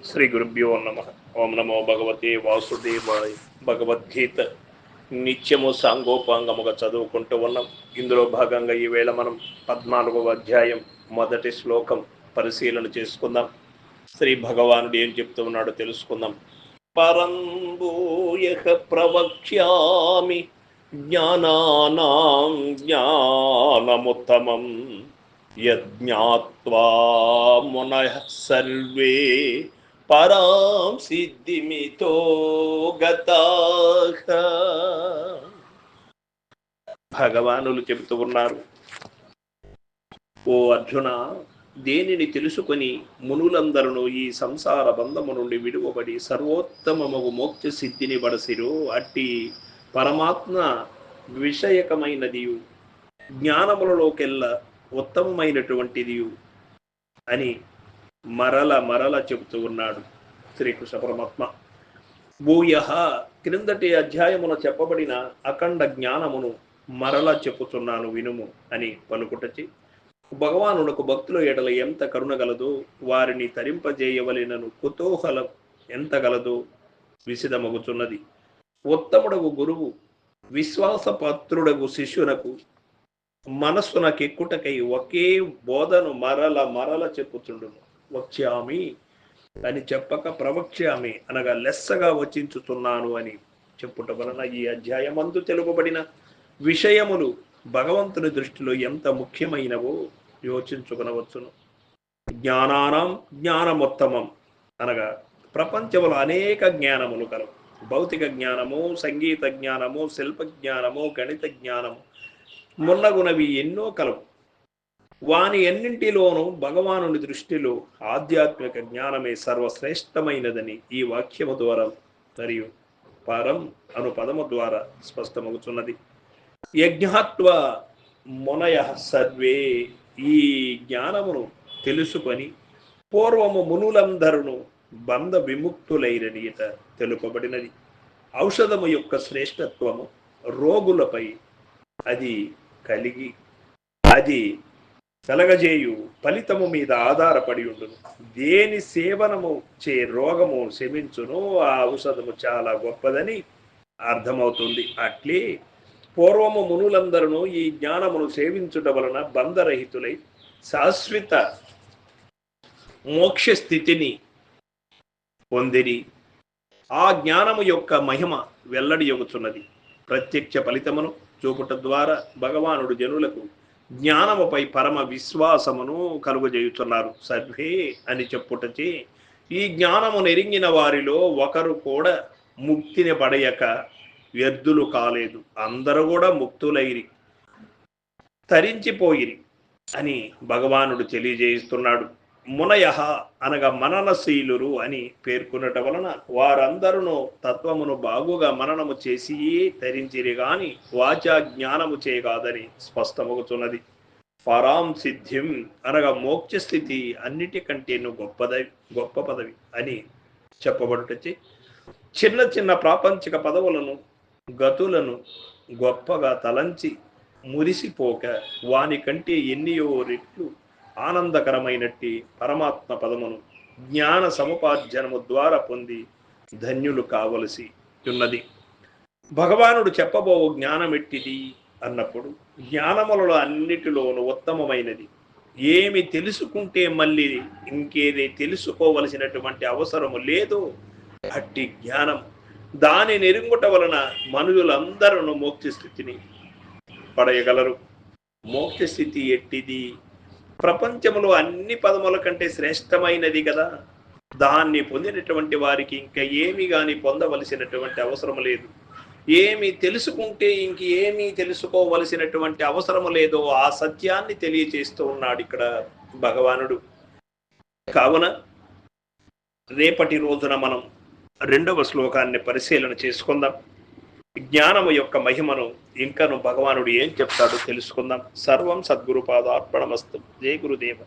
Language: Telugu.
శ్రీ గురుభ్యో నమ. ఓం నమో భగవతే వాసుదేవాయ. భగవద్గీత నిత్యము సాంగోపాంగముగా చదువుకుంటూ ఉన్నాం. ఇందులో భాగంగా ఈవేళ మనం 14వ అధ్యాయం మొదటి శ్లోకం పరిశీలన చేసుకుందాం. శ్రీ భగవానుడు ఏం చెప్తూ ఉన్నాడో తెలుసుకుందాం. పరం భూయః ప్రవక్ష్యామి జ్ఞానానాం జ్ఞానముత్తమం యజ్ఞాత్వా మునయః సర్వే పరాం సిద్ధిమితో గతాః. భగవానులు చెబుతూ ఉన్నారు, ఓ అర్జున, దేనిని తెలుసుకొని మునులందరూ ఈ సంసార బంధము నుండి విడువబడి సర్వోత్తమము మోక్ష సిద్ధిని బడసిరు. అట్టి పరమాత్మ విషయకమైనది, జ్ఞానములలోకెల్లా ఉత్తమమైనటువంటిది అని మరల చెబుతూ ఉన్నాడు శ్రీకృష్ణ పరమాత్మ. భూయః, క్రిందటి అధ్యాయమున చెప్పబడిన అఖండ జ్ఞానమును మరల చెప్పుతున్నాను వినుము అని పలుకుటచి, భగవానునకు భక్తుల ఎడల ఎంత కరుణ గలదో, వారిని తరింపజేయవలెనను కుతూహలం ఎంత గలదో విశదమగుచున్నది. ఉత్తముడగు గురువు విశ్వాసపాత్రుడగు శిష్యునకు మనస్సునకెక్కుటకై ఒకే బోధను మరల చెప్పుచుండును. వక్ష్యామి అని చెప్పక ప్రవక్ష్యామి అనగా లెస్సగా వచించుతున్నాను అని చెప్పుట వలన ఈ అధ్యాయమందు తెలుపబడిన విషయములు భగవంతుని దృష్టిలో ఎంత ముఖ్యమైనవో యోచించుకొనవచ్చును. జ్ఞానానాం జ్ఞానముత్తమం అనగా ప్రపంచంలో అనేక జ్ఞానములు కలవు. భౌతిక జ్ఞానము, సంగీత జ్ఞానము, శిల్ప జ్ఞానము, గణిత జ్ఞానము మున్నగునవి ఎన్నో కలవు. వాని ఎన్నింటిలోనూ భగవానుని దృష్టిలో ఆధ్యాత్మిక జ్ఞానమే సర్వశ్రేష్టమైనదని ఈ వాక్యము ద్వారా మరియు పరం అను పదము ద్వారా స్పష్టమవుతున్నది. యజ్ఞాత్వ మునయః సర్వే, ఈ జ్ఞానమును తెలుసుకొని పూర్వము మునులందరూ బంధ విముక్తులైరని తెలుపబడినది. ఔషధము యొక్క శ్రేష్టత్వము రోగులపై అది కలగజేయు ఫలితము మీద ఆధారపడి ఉండును. దేని సేవనము చే రోగము శమించును, ఆ ఔషధము చాలా గొప్పదని అర్థమవుతుంది. అట్లే పూర్వము మునులందరూ ఈ జ్ఞానమును సేవించుట వలన బంధరహితులై శాశ్వత మోక్ష స్థితిని పొందిరి. ఆ జ్ఞానము యొక్క మహిమ వెల్లడి యొగుచున్నది. ప్రత్యక్ష ఫలితమును చూపుట ద్వారా భగవానుడు జనులకు జ్ఞానముపై పరమ విశ్వాసమును కలుగజేయుచున్నారు. సర్వే అని చెప్పుటచే ఈ జ్ఞానము నెరింగిన వారిలో ఒకరు కూడా ముక్తిని పడయక వ్యర్థులు కాలేదు. అందరూ కూడా ముక్తులైరి, తరించిపోయిరి అని భగవానుడు తెలియజేస్తున్నాడు. మునయః అనగా మననశీలురు అని పేర్కొనట వలన వారందరూ తత్వమును బాగుగా మననము చేసి తరించిరి గాని వాచా జ్ఞానము చేయగాదని స్పష్టమవుతున్నది. పరాం సిద్ధిం అనగా మోక్ష స్థితి అన్నిటికంటేను గొప్ప పదవి అని చెప్పబడుటచి, చిన్న చిన్న ప్రాపంచిక పదవులను గతులను గొప్పగా తలంచి మురిసిపోక వాని కంటే ఎన్నియో రెట్లు ఆనందకరమైనట్టి పరమాత్మ పదమును జ్ఞాన సముపార్జనము ద్వారా పొంది ధన్యులు కావలసి ఉన్నది. భగవానుడు చెప్పబో జ్ఞానమెట్టిది అన్నప్పుడు జ్ఞానములలో అన్నిటిలోనూ ఉత్తమమైనది. ఏమి తెలుసుకుంటే మళ్ళీ ఇంకేది తెలుసుకోవలసినటువంటి అవసరము లేదు అట్టి జ్ఞానం. దాని నెరుగుట వలన మనుషులందరూ మోక్ష స్థితిని పడయగలరు. మోక్ష స్థితి ఎట్టిది? ప్రపంచంలో అన్ని పదముల కంటే శ్రేష్టమైనది కదా. దాన్ని పొందినటువంటి వారికి ఇంకా ఏమి గాని పొందవలసినటువంటి అవసరం లేదు. ఏమి తెలుసుకుంటే ఇంక ఏమీ తెలుసుకోవలసినటువంటి అవసరం లేదో ఆ సత్యాన్ని తెలియజేస్తూ ఉన్నాడు ఇక్కడ భగవానుడు. కావున రేపటి రోజున మనం 2వ శ్లోకాన్ని పరిశీలన చేసుకుందాం. జ్ఞానము యొక్క మహిమను ఇంకను భగవానుడు ఏం చెప్తాడో తెలుసుకుందాం. సర్వం సద్గురు పాదార్పణమస్తు. జయ గురుదేవ.